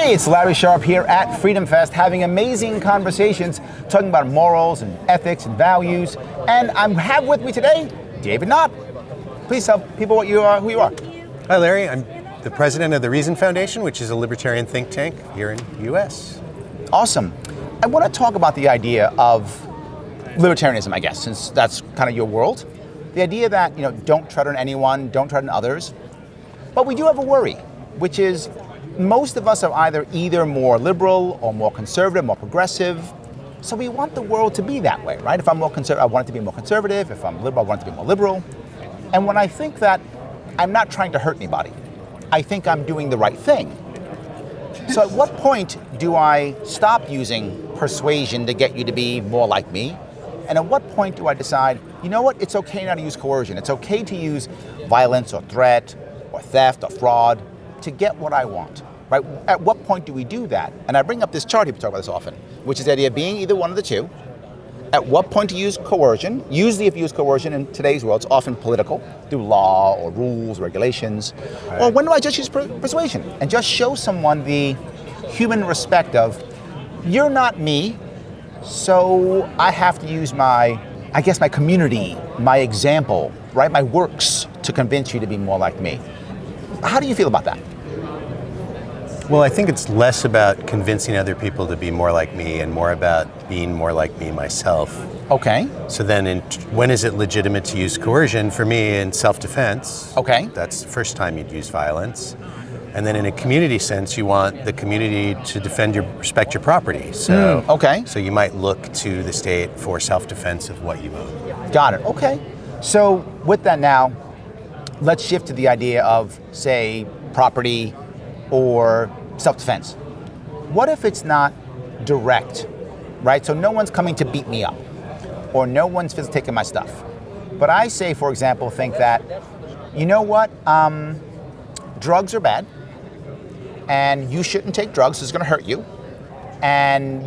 Hey, it's Larry Sharpe here at FreedomFest having amazing conversations talking about morals and ethics and values. And I have with me today David Nott. Please tell people what you are, who you are. Hi, Larry. I'm the president of the Reason Foundation, which is a libertarian think tank here in the U.S. Awesome. I want to talk about the idea of libertarianism, I guess, since that's kind of your world. The idea that, don't tread on anyone, don't tread on others. But we do have a worry, which is most of us are either more liberal or more conservative, more progressive. So we want the world to be that way, right? If I'm more conservative, I want it to be more conservative. If I'm liberal, I want it to be more liberal. And when I think that I'm not trying to hurt anybody, I think I'm doing the right thing. So at what point do I stop using persuasion to get you to be more like me? And at what point do I decide, you know what, it's okay now to use coercion. It's okay to use violence or threat or theft or fraud to get what I want, right? At what point do we do that? And I bring up this chart, people talk about this often, which is the idea of being either one of the two. At what point to use coercion? Usually if you use coercion in today's world, it's often political, through law or rules, regulations. Right. Or when do I just use persuasion and just show someone the human respect of, you're not me, so I have to use my community, my example, right? My works to convince you to be more like me. How do you feel about that? Well, I think it's less about convincing other people to be more like me and more about being more like me myself. Okay. So then when is it legitimate to use coercion? For me, in self-defense. Okay. That's the first time you'd use violence. And then in a community sense, you want the community to respect your property. So, okay. So you might look to the state for self-defense of what you own. Got it. Okay. So with that now, let's shift to the idea of, say, property or self-defense. What if it's not direct, right? So no one's coming to beat me up or no one's physically taking my stuff. But I say, for example, think that, you know what, drugs are bad and you shouldn't take drugs, it's gonna hurt you. And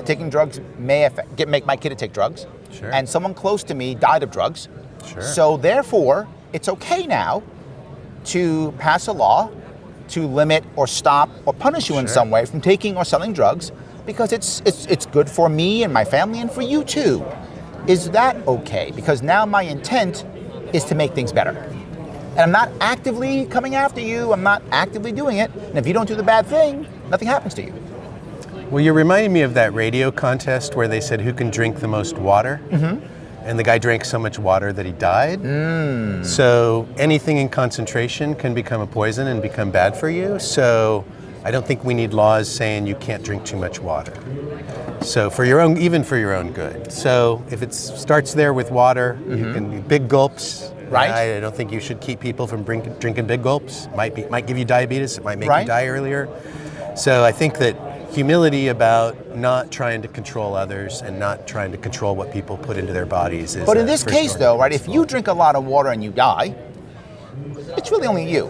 taking drugs may make my kid to take drugs. Sure. And someone close to me died of drugs. Sure. So therefore, it's okay now to pass a law to limit or stop or punish you in some way from taking or selling drugs because it's good for me and my family and for you too. Is that okay? Because now my intent is to make things better. And I'm not actively coming after you, I'm not actively doing it, and if you don't do the bad thing, nothing happens to you. Well, you're reminding me of that radio contest where they said who can drink the most water? Mm-hmm. And the guy drank so much water that he died. So anything in concentration can become a poison and become bad for you. So I don't think we need laws saying you can't drink too much water. So even for your own good. So if it starts there with water, you can big gulps. Right. I don't think you should keep people from drinking big gulps. Might give you diabetes. It might make you die earlier. So I think that humility about not trying to control others and not trying to control what people put into their bodies is. But in this case though, right, if you drink a lot of water and you die, it's really only you,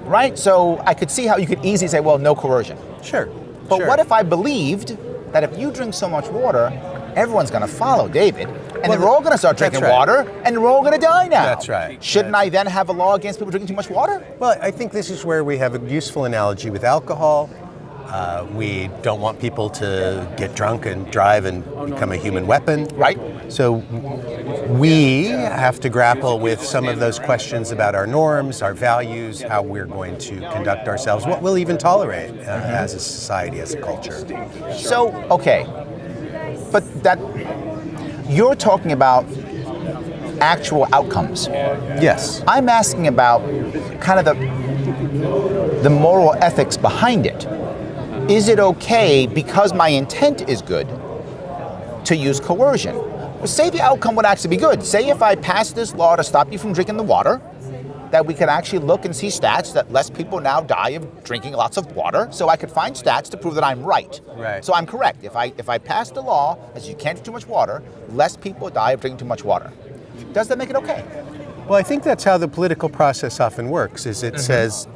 right? So I could see how you could easily say, well, no coercion. Sure. But what if I believed that if you drink so much water, everyone's gonna follow David, and they're all gonna start drinking water, and we're all gonna die now? That's right. Shouldn't I then have a law against people drinking too much water? Well, I think this is where we have a useful analogy with alcohol. We don't want people to get drunk and drive and become a human weapon. Right. So we have to grapple with some of those questions about our norms, our values, how we're going to conduct ourselves, what we'll even tolerate as a society, as a culture. So, okay, but you're talking about actual outcomes. Yes. I'm asking about kind of the moral ethics behind it. Is it okay, because my intent is good, to use coercion? Well, say the outcome would actually be good. Say if I pass this law to stop you from drinking the water, that we could actually look and see stats that less people now die of drinking lots of water, so I could find stats to prove that I'm right. Right. So I'm correct. If I pass the law as you can't drink too much water, less people die of drinking too much water. Does that make it okay? Well, I think that's how the political process often works, is it says,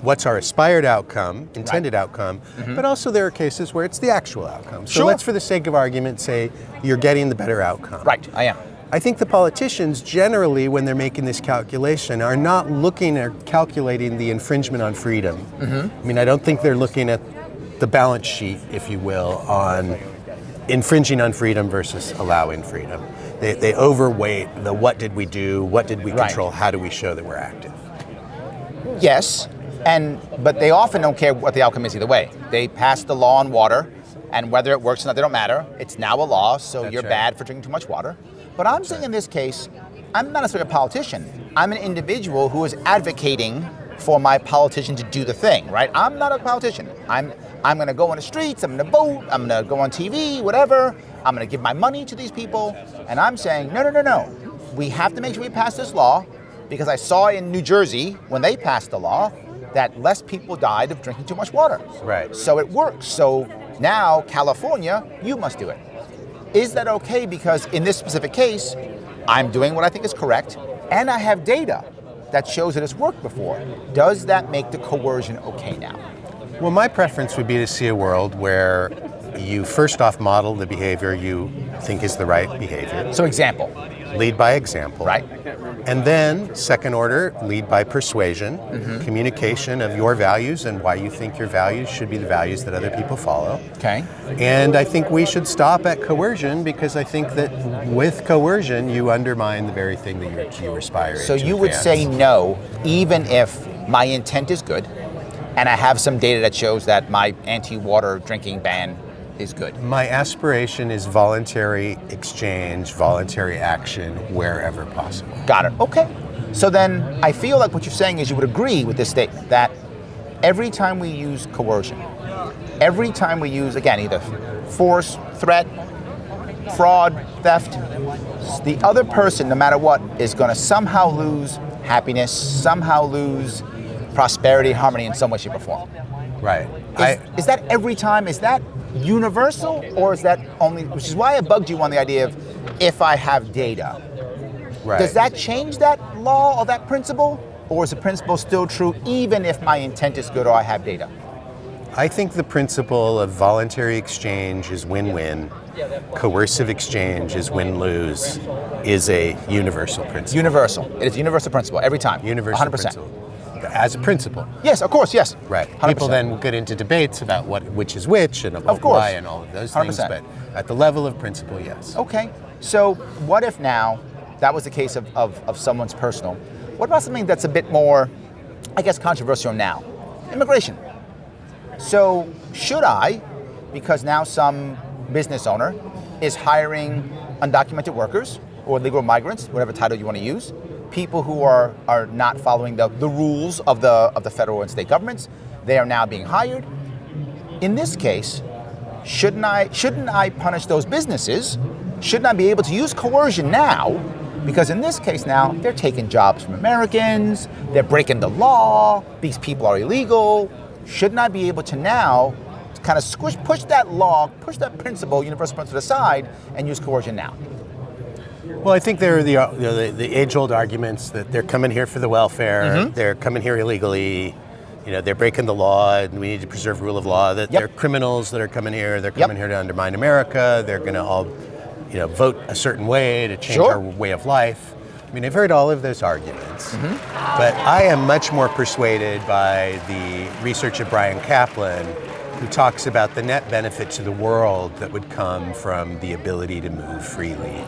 what's our aspired outcome, intended outcome, but also there are cases where it's the actual outcome. So let's, for the sake of argument, say you're getting the better outcome. Right, I am. I think the politicians generally, when they're making this calculation, are not looking or calculating the infringement on freedom. I mean, I don't think they're looking at the balance sheet, if you will, on infringing on freedom versus allowing freedom. They overweight the what did we do, what did we control, how do we show that we're active. Yes, but they often don't care what the outcome is either way. They pass the law on water, and whether it works or not, they don't matter. It's now a law, so you're bad for drinking too much water. But I'm saying in this case, I'm not necessarily a politician. I'm an individual who is advocating for my politician to do the thing, right? I'm not a politician. I'm going to go on the streets, I'm going to vote, I'm going to go on TV, whatever. I'm going to give my money to these people. And I'm saying, no. We have to make sure we pass this law, because I saw in New Jersey, when they passed the law, that less people died of drinking too much water. Right. So it works. So now, California, you must do it. Is that okay? Because in this specific case, I'm doing what I think is correct, and I have data that shows that it's worked before. Does that make the coercion okay now? Well, my preference would be to see a world where you first off model the behavior you think is the right behavior. So example. Lead by example. Right. And then, second order, lead by persuasion, communication of your values and why you think your values should be the values that other people follow. Okay. And I think we should stop at coercion, because I think that with coercion, you undermine the very thing that you aspire to. So you would say no, even if my intent is good, and I have some data that shows that my anti-water drinking ban is good. My aspiration is voluntary exchange, voluntary action wherever possible. Got it. Okay. So then I feel like what you're saying is you would agree with this statement that every time we use coercion, every time we use, again, either force, threat, fraud, theft, the other person, no matter what, is going to somehow lose happiness, somehow lose prosperity, harmony in some way, shape, or form. Right. Is that every time? Is that universal, or is that only, which is why I bugged you on the idea of if I have data. Right. Does that change that law or that principle? Or is the principle still true even if my intent is good or I have data? I think the principle of voluntary exchange is win-win. Coercive exchange is win-lose, is a universal principle. Universal. It is a universal principle every time. Universal 100%. principle. As a principle. Yes, of course, yes. Right. 100%. People then get into debates about which is which and about why and all of those things, 100%. but at the level of principle, yes. Okay, so what if now that was the case of someone's personal? What about something that's a bit more, I guess, controversial now? Immigration. So should I, because now some business owner is hiring undocumented workers or illegal migrants, whatever title you want to use, people who are not following the rules of the federal and state governments, they are now being hired. In this case, shouldn't I punish those businesses? Shouldn't I be able to use coercion now? Because in this case now, they're taking jobs from Americans, they're breaking the law, these people are illegal. Shouldn't I be able to now kind of push that law, push that principle, universal principle aside, and use coercion now? Well, I think there are the age-old arguments that they're coming here for the welfare, they're coming here illegally, they're breaking the law, and we need to preserve rule of law. That they're criminals that are coming here. They're coming here to undermine America. They're going to all, vote a certain way to change our way of life. I mean, I've heard all of those arguments, but I am much more persuaded by the research of Brian Kaplan, who talks about the net benefit to the world that would come from the ability to move freely,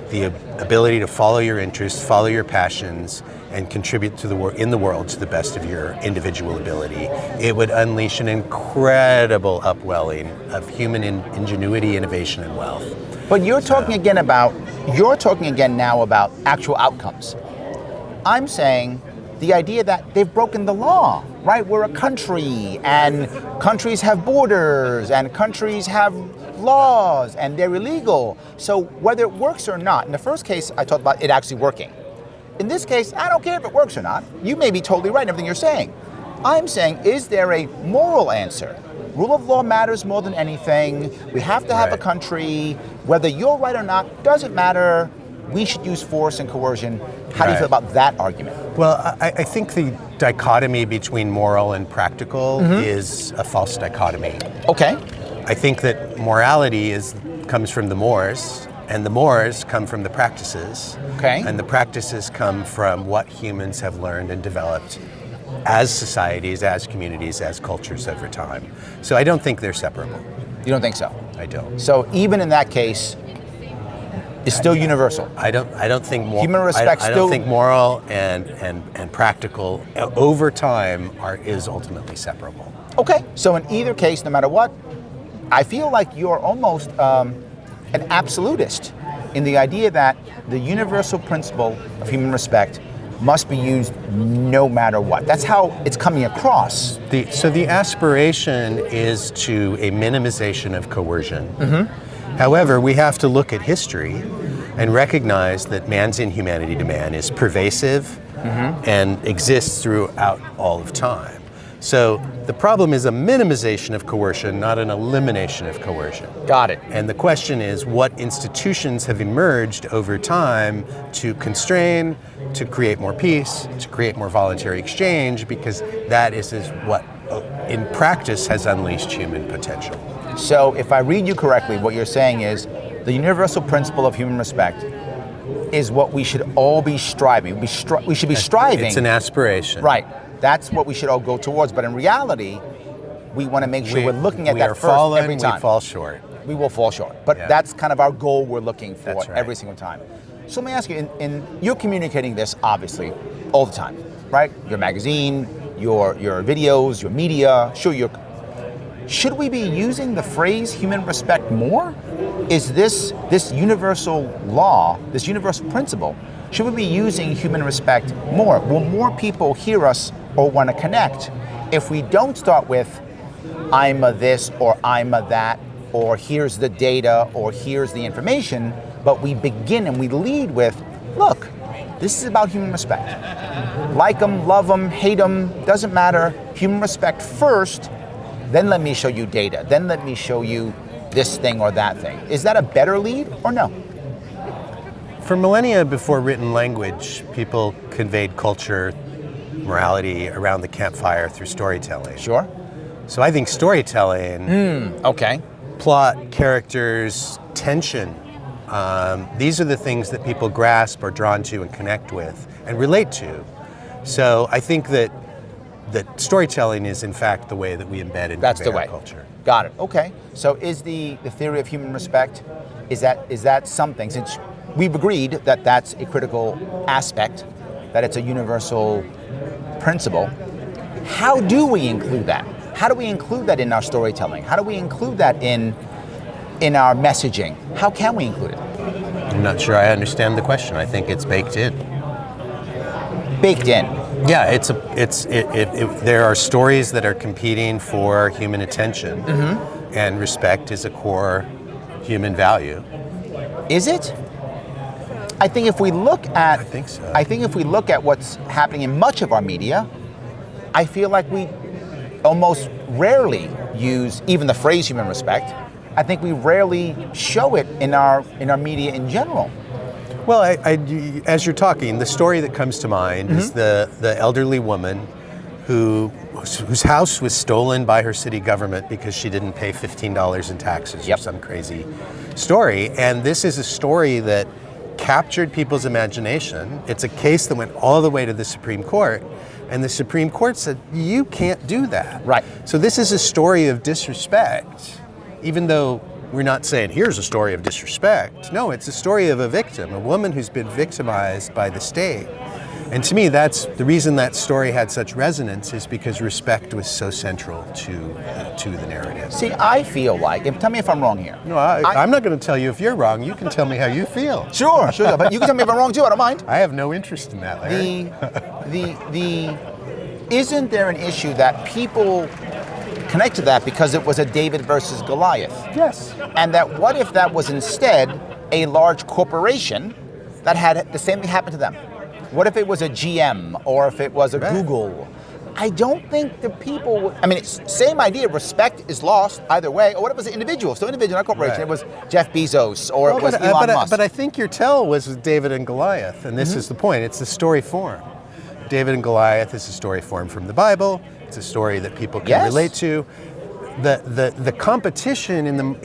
the ability to follow your interests, follow your passions, and contribute to in the world to the best of your individual ability. It would unleash an incredible upwelling of human ingenuity, innovation, and wealth. But you're talking again now about actual outcomes. I'm saying the idea that they've broken the law, right? We're a country, and countries have borders, and countries have laws, and they're illegal. So whether it works or not, in the first case, I talked about it actually working. In this case, I don't care if it works or not. You may be totally right in everything you're saying. I'm saying, is there a moral answer? Rule of law matters more than anything. We have to have a country. Whether you're right or not, doesn't matter. We should use force and coercion. How do you feel about that argument? Well, I think the dichotomy between moral and practical is a false dichotomy. Okay. I think that morality comes from the Moors, And the mores come from the practices. Okay. And the practices come from what humans have learned and developed as societies, as communities, as cultures over time. So I don't think they're separable. You don't think so? I don't. So even in that case, it's still universal. I don't think human respect I still. don't think moral and practical over time is ultimately separable. Okay. So in either case, no matter what, I feel like you're almost an absolutist in the idea that the universal principle of human respect must be used no matter what. That's how it's coming across. So the aspiration is to a minimization of coercion. Mm-hmm. However, we have to look at history and recognize that man's inhumanity to man is pervasive and exists throughout all of time. So the problem is a minimization of coercion, not an elimination of coercion. Got it. And the question is, what institutions have emerged over time to constrain, to create more peace, to create more voluntary exchange, because that is what, in practice, has unleashed human potential. So if I read you correctly, what you're saying is the universal principle of human respect is what we should all be striving. We should be striving. It's an aspiration. Right. That's what we should all go towards. But in reality, we want to make sure we're looking at that first every time. We fall short. We will fall short. But that's kind of our goal we're looking for every single time. So let me ask you, you're communicating this, obviously, all the time, right? Your magazine, your videos, your media. Should we be using the phrase human respect more? Is this universal law, this universal principle, should we be using human respect more? Will more people hear us or want to connect if we don't start with, I'm a this or I'm a that, or here's the data or here's the information, but we begin and we lead with, look, this is about human respect. Like them, love them, hate them, doesn't matter. Human respect first, then let me show you data. Then let me show you this thing or that thing. Is that a better lead or no? For millennia before written language, people conveyed culture, morality around the campfire through storytelling. Sure. So I think storytelling, okay, plot, characters, tension, these are the things that people grasp, are drawn to and connect with and relate to. So I think that storytelling is in fact the way that we embed and convey our culture. Got it. Okay. So is the theory of human respect, is that something, since we've agreed that that's a critical aspect, that it's a universal principle, how do we include that? How do we include that in our storytelling? How do we include that in our messaging? How can we include it? I'm not sure I understand the question. I think it's baked in. Baked in. Yeah, there are stories that are competing for human attention, and respect is a core human value. Is it? I think if we look at, I think so. I think if we look at what's happening in much of our media, I feel like we almost rarely use even the phrase human respect. I think we rarely show it in our media in general. Well, as you're talking, the story that comes to mind is the elderly woman whose house was stolen by her city government because she didn't pay $15 in taxes or some crazy story. And this is a story that captured people's imagination. It's a case that went all the way to the Supreme Court, and the Supreme Court said, you can't do that. Right. So this is a story of disrespect, even though we're not saying, here's a story of disrespect. No, it's a story of a victim, a woman who's been victimized by the state. And to me, that's the reason that story had such resonance, is because respect was so central to the narrative. See, I feel like, and tell me if I'm wrong here. No, I'm not going to tell you if you're wrong. You can tell me how you feel. Sure, but you can tell me if I'm wrong too, I don't mind. I have no interest in that, Larry. Isn't there an issue that people connect to that because it was a David versus Goliath? Yes. And that what if that was instead a large corporation that had the same thing happen to them? What if it was a GM or if it was a Google? I don't think the people would, I mean, it's same idea, respect is lost either way. Or what if it was an individual? So individual, not corporation. It was Jeff Bezos or it was Elon Musk. But I think your tell was with David and Goliath, and this is the point. It's the story form. David and Goliath is a story form from the Bible. It's a story that people can relate to. the competition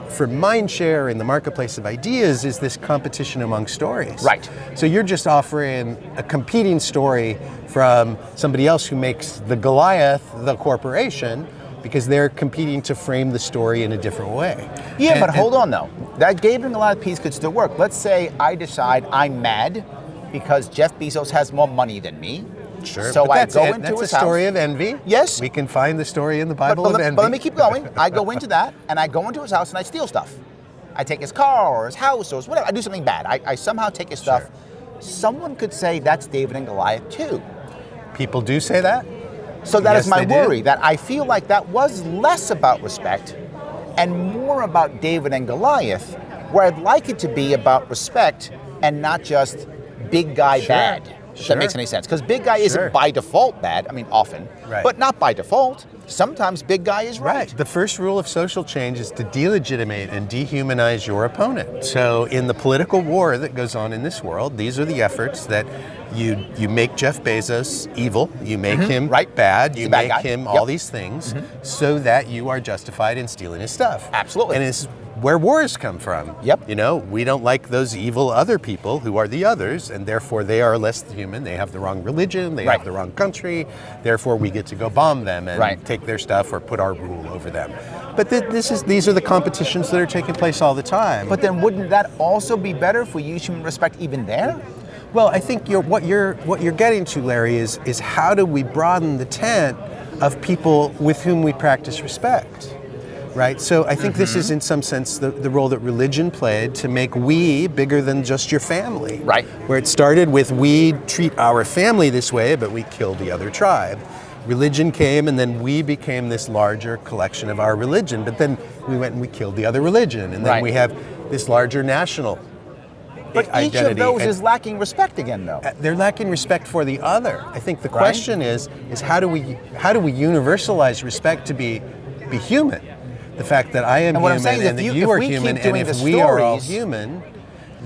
for mind share in the marketplace of ideas is this competition among stories. Right. So you're just offering a competing story from somebody else who makes the Goliath the corporation, because they're competing to frame the story in a different way. Yeah, but hold on though. That David and Goliath piece could still work. Let's say I decide I'm mad because Jeff Bezos has more money than me. Sure. So but I go into that's his a story house. of envy. Yes. We can find the story in the Bible of envy. But let me keep going. I go into that, and I go into his house and I steal stuff. I take his car or his house or whatever. I do something bad. I somehow take his stuff. Sure. Someone could say that's David and Goliath too. People do say that? So that Yes, is my they worry, do. that I feel like that was less about respect and more about David and Goliath, where I'd like it to be about respect and not just big guy Sure. bad, if Sure. that makes any sense. Because big guy isn't Sure. by default bad, I mean often, Right. but not by default. Sometimes big guy is right. The first rule of social change is to delegitimate and dehumanize your opponent. So in the political war that goes on in this world, these are the efforts that you make Jeff Bezos evil, you make him Right. bad, you He's a bad make guy. him Yep. all these things so that you are justified in stealing his stuff. Absolutely. And it's where wars come from. Yep. You know, we don't like those evil other people who are the others, and therefore they are less human. They have the wrong religion, they Right. have the wrong country, therefore we get to go bomb them and Right. take their stuff or put our rule over them. But these are the competitions that are taking place all the time. But then wouldn't that also be better if we use human respect even there? Well, I think what you're getting to, Larry, is how do we broaden the tent of people with whom we practice respect? Right? So I think this is in some sense the role that religion played to make we bigger than just your family. Right. Where it started with we treat our family this way, but we kill the other tribe. Religion came and then we became this larger collection of our religion, but then we went and we killed the other religion, and then Right. we have this larger national But each identity. of those And is lacking respect again though. they're lacking respect for the other. I think the question is how do we universalize respect to be human? The fact that I am And what I'm human saying is and if that you- you if are we keep human, and doing if the we are all stories- human,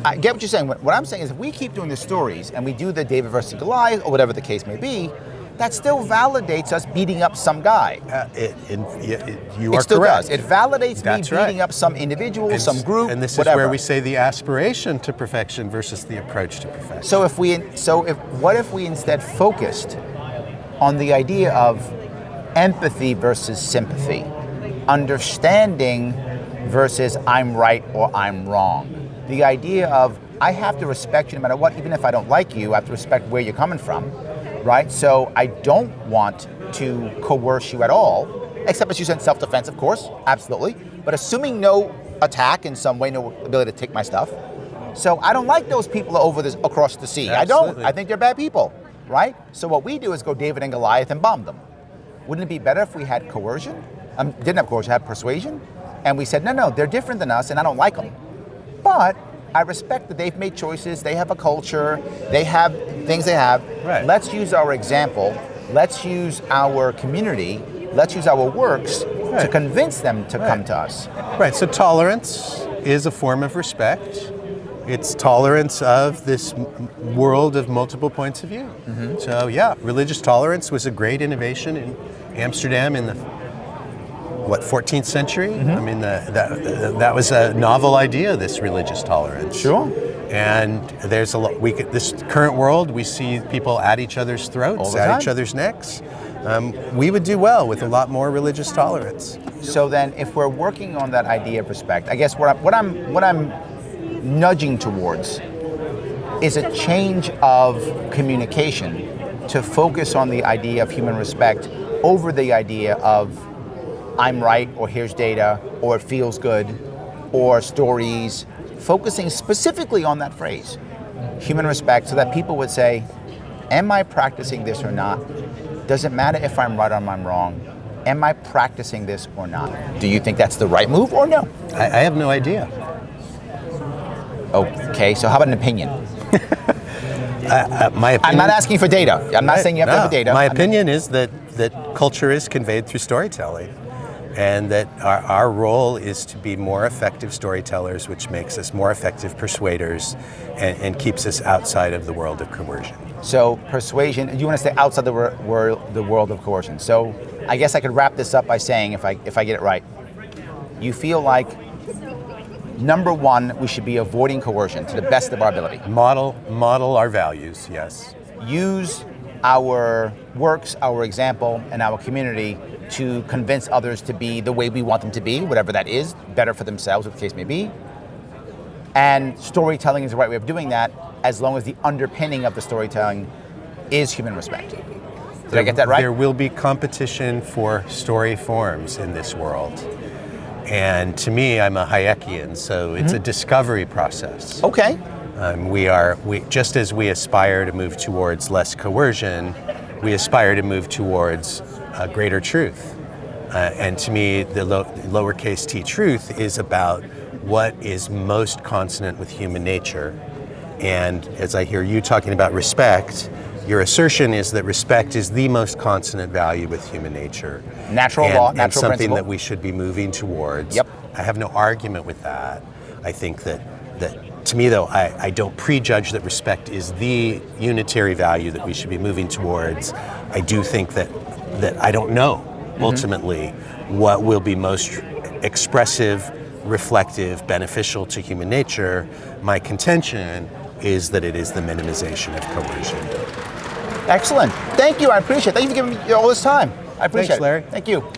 I get what you're saying. What I'm saying is if we keep doing the stories and we do the David versus Goliath or whatever the case may be, that still validates us beating up some guy. you It are still correct. does. It validates That's me right. beating up some individual, And some group, and this whatever. is where we say the aspiration to perfection versus the approach to perfection. So what if we instead focused on the idea of empathy versus sympathy, understanding versus I'm right or I'm wrong, the idea of I have to respect you no matter what, even if I don't like you, I have to respect where you're coming from, right? So I don't want to coerce you at all, except as you said, self-defense, of course, absolutely. But assuming no attack in some way, no ability to take my stuff. So I don't like those people across the sea. Absolutely. I don't. I think they're bad people, right? So what we do is go David and Goliath and bomb them. Wouldn't it be better if we had coercion? Didn't have coercion, had persuasion, and we said, no, they're different than us, and I don't like them. But I respect that they've made choices, they have a culture, they have things they have. Right. Let's use our example, let's use our community, let's use our works to Right. convince them to come to us. Right, so tolerance is a form of respect. It's tolerance of this world of multiple points of view. So yeah, religious tolerance was a great innovation in Amsterdam in the 14th century? I mean, that was a novel idea, this religious tolerance. Sure. And there's a lot. This current world, we see people at each other's throats, All the at time. each other's necks. We would do well with a lot more religious tolerance. So then, if we're working on that idea of respect, I guess what I'm nudging towards is a change of communication to focus on the idea of human respect over the idea of I'm right, or here's data, or it feels good, or stories, focusing specifically on that phrase, human respect, so that people would say, am I practicing this or not? Does it matter if I'm right or I'm wrong? Am I practicing this or not? Do you think that's the right move or no? I have no idea. Okay, so how about an opinion? My opinion, I'm not asking for data. I'm not saying you have to have the data. My opinion is that culture is conveyed through storytelling, and that our role is to be more effective storytellers, which makes us more effective persuaders and keeps us outside of the world of coercion. So persuasion, you want to stay outside the world of coercion. So I guess I could wrap this up by saying, if I get it right, you feel like, number one, we should be avoiding coercion to the best of our ability. Model our values, yes. Use our works, our example, and our community to convince others to be the way we want them to be, whatever that is, better for themselves, what the case may be. And storytelling is the right way of doing that, as long as the underpinning of the storytelling is human respect. Did I get that right? There will be competition for story forms in this world. And to me, I'm a Hayekian, so it's a discovery process. Okay. We just as we aspire to move towards less coercion, we aspire to move towards greater truth. And to me, the lowercase t truth is about what is most consonant with human nature. And as I hear you talking about respect, your assertion is that respect is the most consonant value with human nature. Natural law, natural and something principle. that we should be moving towards. Yep. I have no argument with that. I think that to me, though, I don't prejudge that respect is the unitary value that we should be moving towards. I do think that I don't know, ultimately, what will be most expressive, reflective, beneficial to human nature. My contention is that it is the minimization of coercion. Excellent. Thank you. I appreciate it. Thank you for giving me all this time. I appreciate Thanks, it. Larry. Thank you.